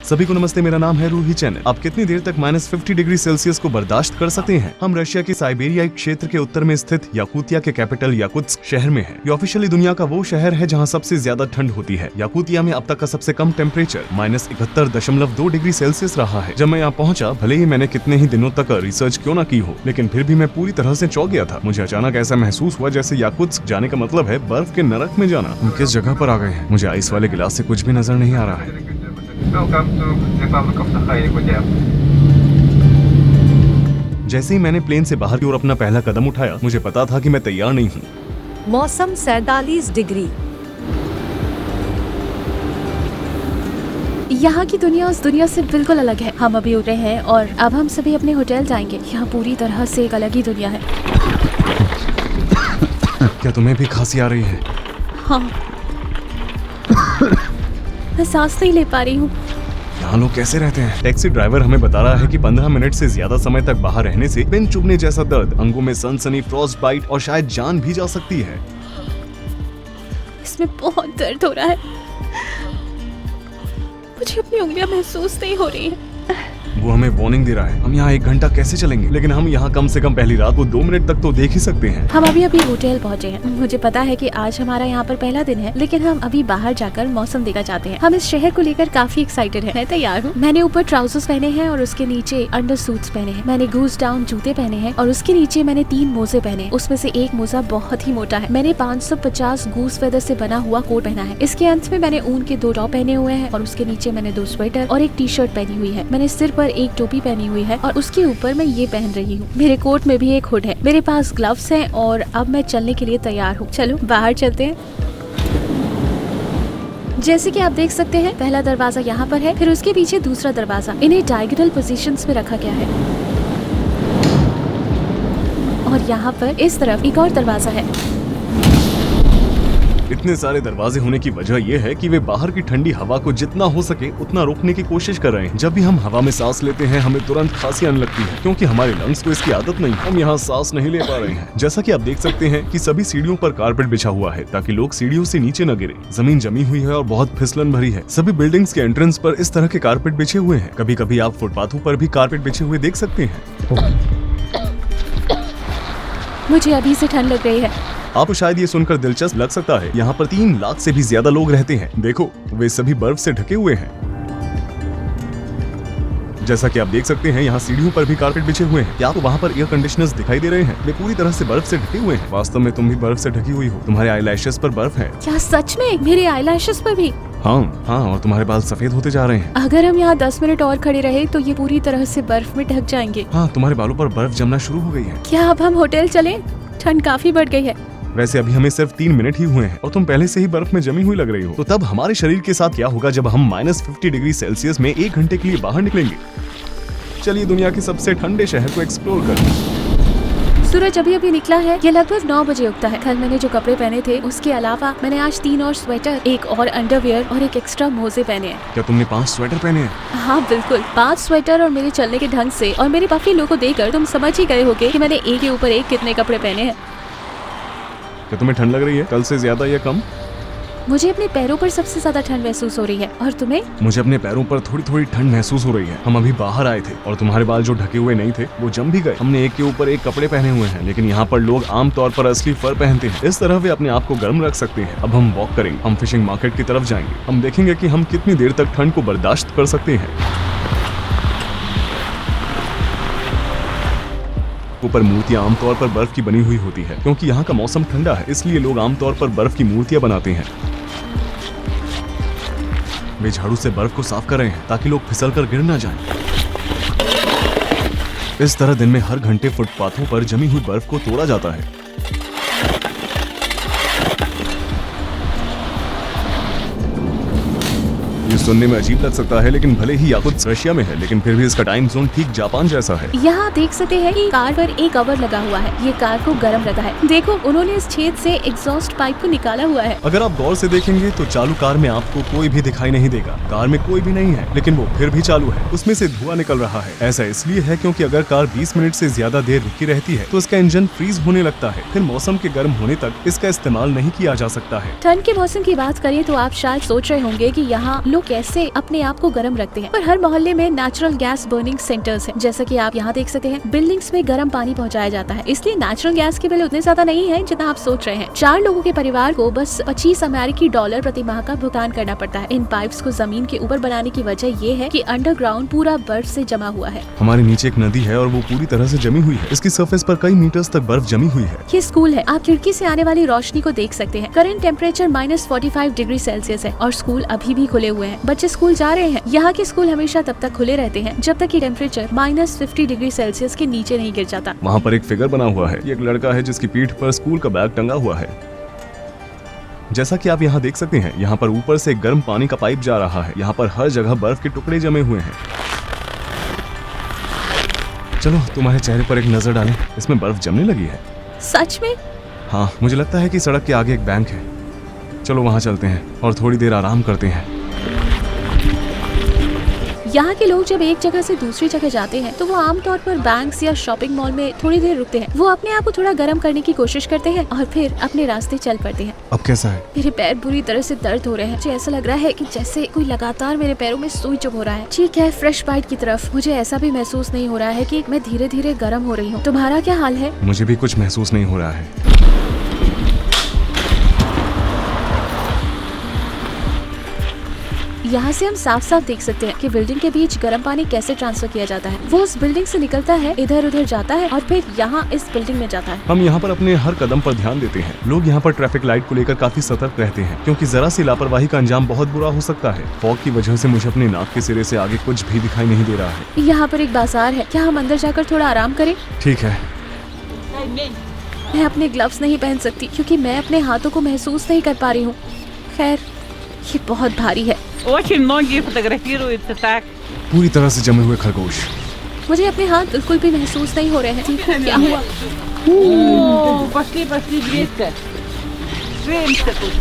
सभी को नमस्ते, मेरा नाम है रूही चैनल। आप कितनी देर तक -50 डिग्री सेल्सियस को बर्दाश्त कर सकते हैं? हम रशिया के साइबेरियाई क्षेत्र के उत्तर में स्थित याकुतिया के कैपिटल याकुत्स्क शहर में हैं। ये ऑफिशियली दुनिया का वो शहर है जहां सबसे ज्यादा ठंड होती है। याकुतिया में अब तक का सबसे कम टेम्परेचर -71.2 डिग्री सेल्सियस रहा है। जब मैं यहाँ पहुँचा, भले ही मैंने कितने ही दिनों तक रिसर्च क्यों न की हो, लेकिन फिर भी मैं पूरी तरह से चौंक गया था। मुझे अचानक ऐसा महसूस हुआ जैसे याकुत्स्क जाने का मतलब है बर्फ के नरक में जाना। हम किस जगह पर आ गए हैं? मुझे आइस वाले गिलास से कुछ भी नजर नहीं आ रहा है। जैसे ही मैंने प्लेन से बाहर की ओर अपना पहला कदम उठाया, मुझे पता था कि मैं तैयार नहीं हूँ। मौसम 47 डिग्री। यहाँ की दुनिया उस दुनिया से बिल्कुल अलग है। हम अभी उतरे हैं और अब हम सभी अपने होटल जाएंगे। यहाँ पूरी तरह से एक अलग ही दुनिया है। क्या तुम्हें भी खांसी आ रही है? हाँ, मैं सांस नहीं ले पा रही हूँ। यहाँ लोग कैसे रहते हैं? टैक्सी ड्राइवर हमें बता रहा है कि 15 मिनट से ज्यादा समय तक बाहर रहने से पिन चुभने जैसा दर्द, अंगों में सनसनी, फ्रॉस्ट बाइट और शायद जान भी जा सकती है। इसमें बहुत दर्द हो रहा है। मुझे अपनी उंगलियां महसूस नहीं हो रही है। वो हमें वार्निंग दे रहा है। हम यहाँ 1 घंटा कैसे चलेंगे? लेकिन हम यहाँ कम से कम पहली रात को 2 मिनट तक तो देख ही सकते हैं। हम अभी होटल पहुँचे हैं। मुझे पता है कि आज हमारा यहाँ पर पहला दिन है, लेकिन हम अभी बाहर जाकर मौसम देखना चाहते हैं। हम इस शहर को लेकर काफी एक्साइटेड हैं। मैं तैयार हूँ। मैंने ऊपर ट्राउजर्स पहने हैं और उसके नीचे अंडर सूट्स पहने हैं। मैंने गूज डाउन जूते पहने हैं और उसके नीचे मैंने 3 मोजे पहने हैं। उसमें से एक मोजा बहुत ही मोटा है। मैंने 550 गूस फेदर से बना हुआ कोट पहना है। इसके अंत में मैंने ऊन के 2 टॉप पहने हुए हैं और उसके नीचे मैंने 2 स्वेटर और एक टी-शर्ट पहनी हुई है। मैंने सिर पर एक टोपी पहनी हुई है और उसके ऊपर मैं ये पहन रही हूँ। मेरे कोट में भी एक हुड है। मेरे पास ग्लव्स हैं और अब मैं चलने के लिए तैयार हूँ। चलो बाहर चलते हैं। जैसे कि आप देख सकते हैं, पहला दरवाजा यहाँ पर है, फिर उसके पीछे दूसरा दरवाजा। इन्हें डायगोनल पोजीशंस में रखा गया है और यहाँ पर इस तरफ एक और दरवाजा है। इतने सारे दरवाजे होने की वजह यह है कि वे बाहर की ठंडी हवा को जितना हो सके उतना रोकने की कोशिश कर रहे हैं। जब भी हम हवा में सांस लेते हैं, हमें तुरंत खांसी आने लगती है, क्योंकि हमारे लंग्स को इसकी आदत नहीं। हम यहाँ सांस नहीं ले पा रहे हैं। जैसा कि आप देख सकते हैं कि सभी सीढ़ियों पर कारपेट बिछा हुआ है ताकि लोग सीढ़ियों से नीचे न गिरे। जमीन जमी हुई है और बहुत फिसलन भरी है। सभी बिल्डिंग्स के एंट्रेंस पर इस तरह के कारपेट बिछे हुए हैं। कभी कभी आप फुटपाथों पर भी कारपेट बिछे हुए देख सकते हैं। मुझे अभी से ठंड लग रही है। आपको शायद ये सुनकर दिलचस्प लग सकता है, यहाँ पर 3 लाख से भी ज्यादा लोग रहते हैं। देखो, वे सभी बर्फ से ढके हुए हैं। जैसा कि आप देख सकते हैं, यहाँ सीढ़ियों पर भी कारपेट बिछे हुए हैं। क्या आपको वहाँ पर एयर कंडीशनर्स दिखाई दे रहे हैं? वे पूरी तरह से बर्फ से ढके हुए हैं। वास्तव में तुम भी बर्फ से ढकी हुई हो। तुम्हारे आईलैशेस पर बर्फ है। क्या सच में? मेरे आईलैशेस पर भी? हाँ, और तुम्हारे बाल सफेद होते जा रहे हैं। अगर हम यहाँ 10 मिनट और खड़े रहे तो ये पूरी तरह से बर्फ में ढक जाएंगे। हाँ, तुम्हारे बालों पर बर्फ जमना शुरू हो गई है। क्या अब हम होटल चलें? ठंड काफी बढ़ गई है। वैसे अभी हमें सिर्फ 3 मिनट ही हुए हैं और तुम पहले से ही बर्फ में जमी हुई लग रही हो। तो तब हमारे शरीर के साथ क्या होगा जब हम -50 डिग्री सेल्सियस में 1 घंटे के लिए बाहर निकलेंगे? चलिए दुनिया के सबसे ठंडे शहर को एक्सप्लोर करें। सूरज अभी निकला है। ये लगभग 9 बजे उगता है। कल मैंने जो कपड़े पहने थे उसके अलावा मैंने आज 3 और स्वेटर, एक और अंडरवियर और एक एक्स्ट्रा मोजे पहने हैं। क्या तुमने 5 स्वेटर पहने हैं? हाँ बिल्कुल, 5 स्वेटर। और मेरे चलने के ढंग से और मेरे पफी लुक को देखकर तुम समझ ही गए होगे कि मैंने एक के ऊपर एक कितने कपड़े पहने हैं। क्या तुम्हें ठंड लग रही है? कल से ज्यादा या कम? मुझे अपने पैरों पर सबसे ज्यादा ठंड महसूस हो रही है। और तुम्हें? मुझे अपने पैरों पर थोड़ी थोड़ी ठंड महसूस हो रही है। हम अभी बाहर आए थे और तुम्हारे बाल जो ढके हुए नहीं थे वो जम भी गए। हमने एक के ऊपर एक कपड़े पहने हुए हैं, लेकिन यहाँ पर लोग आमतौर पर असली फर पहनते हैं। इस तरह वे अपने आप को गर्म रख सकते हैं। अब हम वॉक करेंगे। हम फिशिंग मार्केट की तरफ जाएंगे। हम देखेंगे कि हम कितनी देर तक ठंड को बर्दाश्त कर सकते हैं। ऊपर मूर्तियां आमतौर पर बर्फ की बनी हुई होती है, क्योंकि यहाँ का मौसम ठंडा है, इसलिए लोग आमतौर पर बर्फ की मूर्तियां बनाते हैं। वे झाड़ू से बर्फ को साफ कर रहे हैं ताकि लोग फिसल कर गिर न जाएं। इस तरह दिन में हर घंटे फुटपाथों पर जमी हुई बर्फ को तोड़ा जाता है। ये सुनने में अजीब लग सकता है, लेकिन भले ही याकुत्स्क रशिया में है, लेकिन फिर भी इसका टाइम जोन ठीक जापान जैसा है। यहाँ देख सकते हैं कि कार पर एक कवर लगा हुआ है। ये कार को गर्म रखा है। देखो, उन्होंने इस छेद से एग्जॉस्ट पाइप को निकाला हुआ है। अगर आप गौर से देखेंगे तो चालू कार में आपको कोई भी दिखाई नहीं देगा। कार में कोई भी नहीं है, लेकिन वो फिर भी चालू है। उसमें से धुआं निकल रहा है। ऐसा इसलिए है क्योंकि अगर कार 20 मिनट से ज्यादा देर रुकी रहती है तो इसका इंजन फ्रीज होने लगता है। फिर मौसम के गर्म होने तक इसका इस्तेमाल नहीं किया जा सकता है। ठंड के मौसम की बात करें तो आप शायद सोच रहे होंगे कि यहाँ लोग कैसे अपने आप को गर्म रखते हैं। और हर मोहल्ले में नेचुरल गैस बर्निंग सेंटर्स हैं। जैसा कि आप यहाँ देख सकते हैं, बिल्डिंग्स में गर्म पानी पहुँचाया जाता है, इसलिए नेचुरल गैस के बिल उतने ज्यादा नहीं है जितना आप सोच रहे हैं। 4 लोगों के परिवार को बस $25 प्रति माह का भुगतान करना पड़ता है। इन पाइप्स को जमीन के ऊपर बनाने की वजह ये है कि अंडरग्राउंड पूरा बर्फ से जमा हुआ है। हमारे नीचे एक नदी है और वो पूरी तरह से जमी हुई है। इसकी सरफेस पर कई मीटर्स तक बर्फ जमी हुई है। ये स्कूल है, आप खिड़की से आने वाली रोशनी को देख सकते हैं। करंट टेम्परेचर -45 डिग्री सेल्सियस है और स्कूल अभी भी खुले हुए हैं। बच्चे स्कूल जा रहे हैं। यहाँ के स्कूल हमेशा तब तक खुले रहते हैं जब तक कि टेम्परेचर -50 डिग्री सेल्सियस के नीचे नहीं गिर जाता। वहाँ पर एक फिगर बना हुआ है। ये एक लड़का है जिसकी पीठ पर स्कूल का बैग टंगा हुआ है। जैसा कि आप यहाँ देख सकते हैं, यहाँ पर ऊपर से गर्म पानी का पाइप जा रहा है। यहाँ पर हर जगह बर्फ के टुकड़े जमे हुए हैं। चलो तुम्हारे चेहरे पर एक नजर डालें, इसमें बर्फ जमने लगी है। सच में? हाँ, मुझे लगता है कि सड़क के आगे एक बैंक है। चलो वहाँ चलते हैं और थोड़ी देर आराम करते हैं। यहाँ के लोग जब एक जगह से दूसरी जगह जाते हैं तो वो आमतौर पर बैंक्स या शॉपिंग मॉल में थोड़ी देर रुकते हैं। वो अपने आप को थोड़ा गर्म करने की कोशिश करते हैं और फिर अपने रास्ते चल पड़ते हैं। अब कैसा है? मेरे पैर बुरी तरह से दर्द हो रहे हैं। मुझे ऐसा लग रहा है कि जैसे कोई लगातार मेरे पैरों में सुई चुभ हो रहा है। ठीक है, फ्रेश बाइट की तरफ। मुझे ऐसा भी महसूस नहीं हो रहा है कि मैं धीरे धीरे गर्म हो रही हूँ। तुम्हारा क्या हाल है? मुझे भी कुछ महसूस नहीं हो रहा है। यहाँ से हम साफ साफ देख सकते हैं कि बिल्डिंग के बीच गर्म पानी कैसे ट्रांसफर किया जाता है। वो उस बिल्डिंग से निकलता है, इधर उधर जाता है और फिर यहाँ इस बिल्डिंग में जाता है। हम यहाँ पर अपने हर कदम पर ध्यान देते हैं। लोग यहाँ पर ट्रैफिक लाइट को लेकर काफी सतर्क रहते हैं, क्योंकि जरा सी लापरवाही का अंजाम बहुत बुरा हो सकता है। फॉग की वजह से मुझे अपने नाक के सिरे से आगे कुछ भी दिखाई नहीं दे रहा है। यहाँ पर एक बाजार है, क्या हम अंदर जाकर थोड़ा आराम करें? ठीक है। मैं अपने ग्लव्स नहीं पहन सकती क्योंकि मैं अपने हाथों को महसूस नहीं कर पा रही हूँ। खैर, ये बहुत भारी है। Очень многие фотографируются так. पूरी तरह से जमे हुए खरगोश। मुझे अपने हाथ बिल्कुल भी महसूस नहीं हो रहे हैं। देखो क्या हुआ। О, пошли, Гречка. Женщина тут.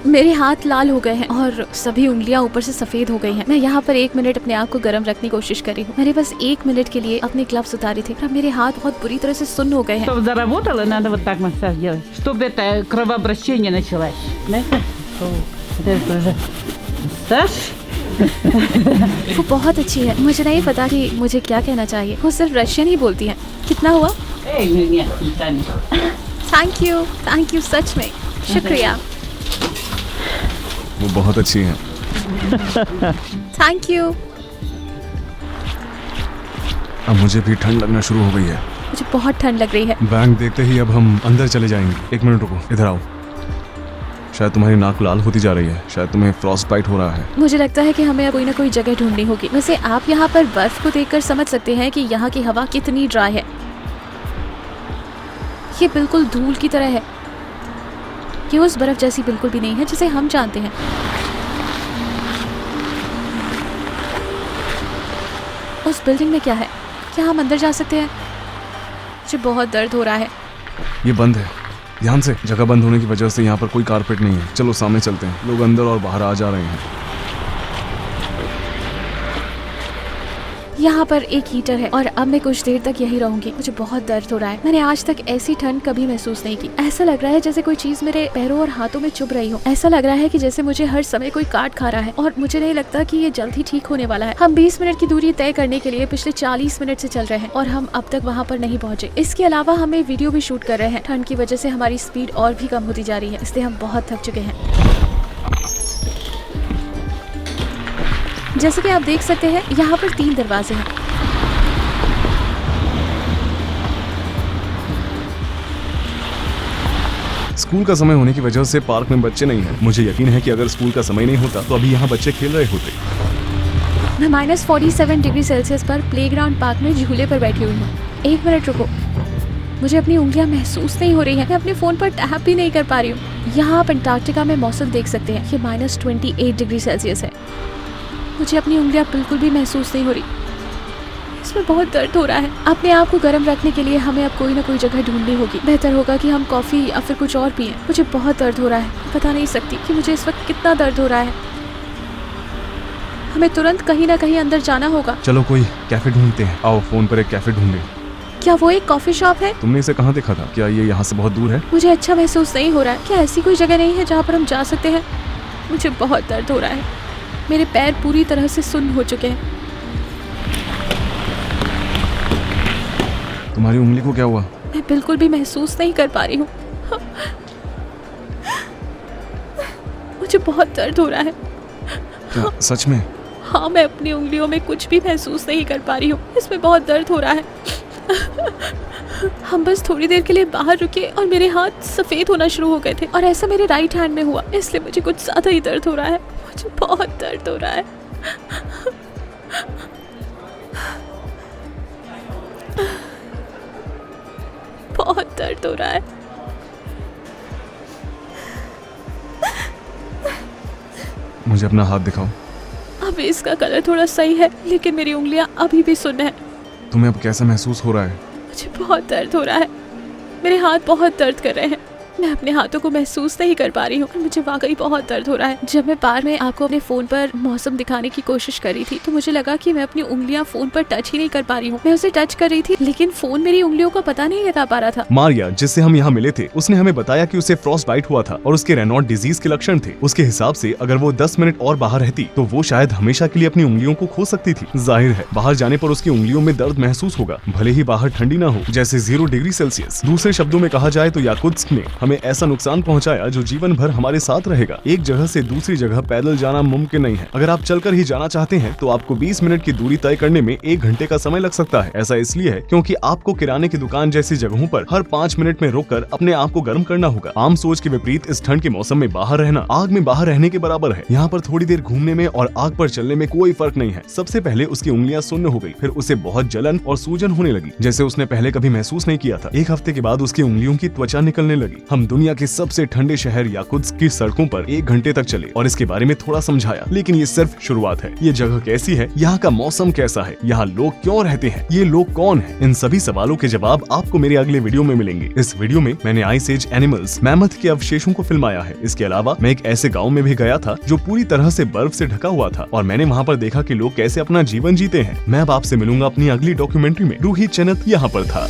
मेरे हाथ लाल हो गए हैं और सभी उंगलियां ऊपर से सफेद हो गई हैं। मैं यहाँ पर 1 मिनट अपने आप को गर्म रखने की कोशिश कर रही हूँ। मैंने बस 1 मिनट के लिए अपने ग्लव्स उतारे थे। अब मेरे हाथ बहुत बुरी तरह से सुन्न हो गए हैं। Чтобы заработало, надо вот так массаж делать, чтобы это кровообращение началось. Знаете? Это уже массаж. वो बहुत अच्छी है। मुझे नहीं पता कि मुझे क्या कहना चाहिए। वो सिर्फ रशियन ही बोलती है। कितना हुआ? Эй, нет, не станет. थैंक यू सच में शुक्रिया। वो बहुत अच्छी है। Thank you. अब मुझे भी ठंड लगना शुरू हो गई है। मुझे बहुत ठंड लग रही है। बैंक देखते ही अब हम अंदर चले जाएंगे। 1 मिनट रुको, इधर आओ। शायद तुम्हारी नाक लाल होती जा रही है। शायद तुम्हें फ्रॉस्ट बाइट हो रहा है। मुझे लगता है कि हमें कोई ना कोई जगह ढूंढनी होगी। वैसे आप यहाँ पर बर्फ को देखकर समझ सकते हैं कि यहाँ की हवा कितनी ड्राई है। ये बिल्कुल धूल की तरह है। ये उस बर्फ जैसी बिल्कुल भी नहीं है जिसे हम जानते हैं। उस बिल्डिंग में क्या है? क्या हम अंदर जा सकते हैं? मुझे बहुत दर्द हो रहा है। ये बंद है। ध्यान से। जगह बंद होने की वजह से यहाँ पर कोई कारपेट नहीं है। चलो सामने चलते हैं। लोग अंदर और बाहर आ जा रहे हैं। यहाँ पर एक हीटर है और अब मैं कुछ देर तक यही रहूंगी। मुझे बहुत दर्द हो रहा है। मैंने आज तक ऐसी ठंड कभी महसूस नहीं की। ऐसा लग रहा है जैसे कोई चीज मेरे पैरों और हाथों में चुभ रही हो। ऐसा लग रहा है कि जैसे मुझे हर समय कोई काट खा रहा है और मुझे नहीं लगता कि ये जल्द ही ठीक होने वाला है। हम 20 मिनट की दूरी तय करने के लिए पिछले 40 मिनट से चल रहे हैं और हम अब तक वहाँ पर नहीं पहुँचे। इसके अलावा हमें वीडियो भी शूट कर रहे हैं। ठंड की वजह से हमारी स्पीड और भी कम होती जा रही है, इसलिए हम बहुत थक चुके हैं। जैसे कि आप देख सकते हैं, यहाँ पर 3 दरवाजे हैं। स्कूल का समय होने की वजह से पार्क में बच्चे नहीं हैं। मुझे यकीन है कि अगर स्कूल का समय नहीं होता तो अभी यहाँ बच्चे खेल रहे होते। मैं -47 डिग्री सेल्सियस पर प्लेग्राउंड पार्क में झूले पर बैठी हुई हूँ। 1 मिनट रुको। मुझे अपनी उंगलियां महसूस नहीं हो रही हैं। मैं अपने फ़ोन पर टैप भी नहीं कर पा रही हूँ। यहाँ आप अंटार्कटिका में मौसम देख सकते हैं। ये -28 डिग्री सेल्सियस है। मुझे अपनी उंगलियां बिल्कुल भी महसूस नहीं हो रही। इसमें बहुत दर्द हो रहा है। अपने आप को गर्म रखने के लिए हमें अब कोई ना कोई जगह ढूंढनी होगी। बेहतर होगा कि हम कॉफ़ी या फिर कुछ और पिएं। मुझे बहुत दर्द हो रहा है। बता नहीं सकती कि मुझे इस वक्त कितना दर्द हो रहा है। हमें तुरंत कहीं ना कहीं अंदर जाना होगा। चलो कोई कैफे ढूंढते हैं। आओ फोन पर एक कैफे ढूंढे। क्या वो एक कॉफी शॉप है? तुमने इसे कहाँ देखा था? क्या ये यहाँ से बहुत दूर है? मुझे अच्छा महसूस नहीं हो रहा है। क्या ऐसी कोई जगह नहीं है जहाँ पर हम जा सकते हैं? मुझे बहुत दर्द हो रहा है। मेरे पैर पूरी तरह से सुन्न हो चुके हैं। तुम्हारी उंगली को क्या हुआ? मैं बिल्कुल भी महसूस नहीं कर पा रही हूँ। मुझे बहुत दर्द हो रहा है। क्या सच में? हाँ, मैं अपनी उंगलियों में कुछ भी महसूस नहीं कर पा रही हूँ। इसमें बहुत दर्द हो रहा है। हम बस थोड़ी देर के लिए बाहर रुके और मेरे हाथ सफ़ेद होना शुरू हो गए थे और ऐसा मेरे राइट हैंड में हुआ, इसलिए मुझे कुछ ज़्यादा ही दर्द हो रहा है। मुझे बहुत दर्द हो रहा है। बहुत दर्द हो रहा है। मुझे अपना हाथ दिखाओ। अभी इसका कलर थोड़ा सही है, लेकिन मेरी उंगलियां अभी भी सुन्न है। तुम्हें अब कैसा महसूस हो रहा है? मुझे बहुत दर्द हो रहा है। मेरे हाथ बहुत दर्द कर रहे हैं। मैं अपने हाथों को महसूस नहीं कर पा रही हूँ। मुझे वाकई बहुत दर्द हो रहा है। जब मैं बार में आपको अपने फोन पर मौसम दिखाने की कोशिश कर रही थी तो मुझे लगा कि मैं अपनी उंगलियां फोन पर टच ही नहीं कर पा रही हूँ। मैं उसे टच कर रही थी लेकिन फोन मेरी उंगलियों का पता नहीं लगा पा रहा था। मारिया, जिससे हम यहाँ मिले थे, उसने हमें बताया कि उसे फ्रॉस्ट बाइट हुआ था और उसके रेनॉल्ड डिजीज के लक्षण थे। उसके हिसाब से अगर वो 10 मिनट और बाहर रहती तो वो शायद हमेशा के लिए अपनी उंगलियों को खो सकती थी। जाहिर है बाहर जाने पर उसकी उंगलियों में दर्द महसूस होगा, भले ही बाहर ठंडी ना हो, जैसे 0 डिग्री सेल्सियस। दूसरे शब्दों में कहा जाए तो याकुत्स्क ने हमें ऐसा नुकसान पहुंचाया जो जीवन भर हमारे साथ रहेगा। एक जगह से दूसरी जगह पैदल जाना मुमकिन नहीं है। अगर आप चलकर ही जाना चाहते हैं तो आपको 20 मिनट की दूरी तय करने में 1 घंटे का समय लग सकता है। ऐसा इसलिए है क्योंकि आपको किराने की दुकान जैसी जगहों पर हर 5 मिनट में रोककर अपने आप को गर्म करना होगा। आम सोच के विपरीत इस ठंड के मौसम में बाहर रहना आग में बाहर रहने के बराबर है। यहाँ पर थोड़ी देर घूमने में और आग पर चलने में कोई फर्क नहीं है। सबसे पहले उसकी उंगलियां सुन्न हो गई, फिर उसे बहुत जलन और सूजन होने लगी जैसे उसने पहले कभी महसूस नहीं किया था। 1 हफ्ते के बाद उसकी उंगलियों की त्वचा निकलने लगी। हम दुनिया के सबसे ठंडे शहर याकुत्स्क की सड़कों पर 1 घंटे तक चले और इसके बारे में थोड़ा समझाया, लेकिन ये सिर्फ शुरुआत है। ये जगह कैसी है, यहाँ का मौसम कैसा है, यहाँ लोग क्यों रहते हैं, ये लोग कौन है, इन सभी सवालों के जवाब आपको मेरे अगले वीडियो में मिलेंगे। इस वीडियो में मैंने आइस एज एनिमल्स मैमथ के अवशेषों को फिल्माया है। इसके अलावा मैं एक ऐसे गाँव में भी गया था जो पूरी तरह से बर्फ से ढका हुआ था और मैंने वहाँ पर देखा कि लोग कैसे अपना जीवन जीते हैं। मैं अब आपसे मिलूंगा अपनी अगली डॉक्यूमेंट्री में। रूही चेनत यहाँ पर था।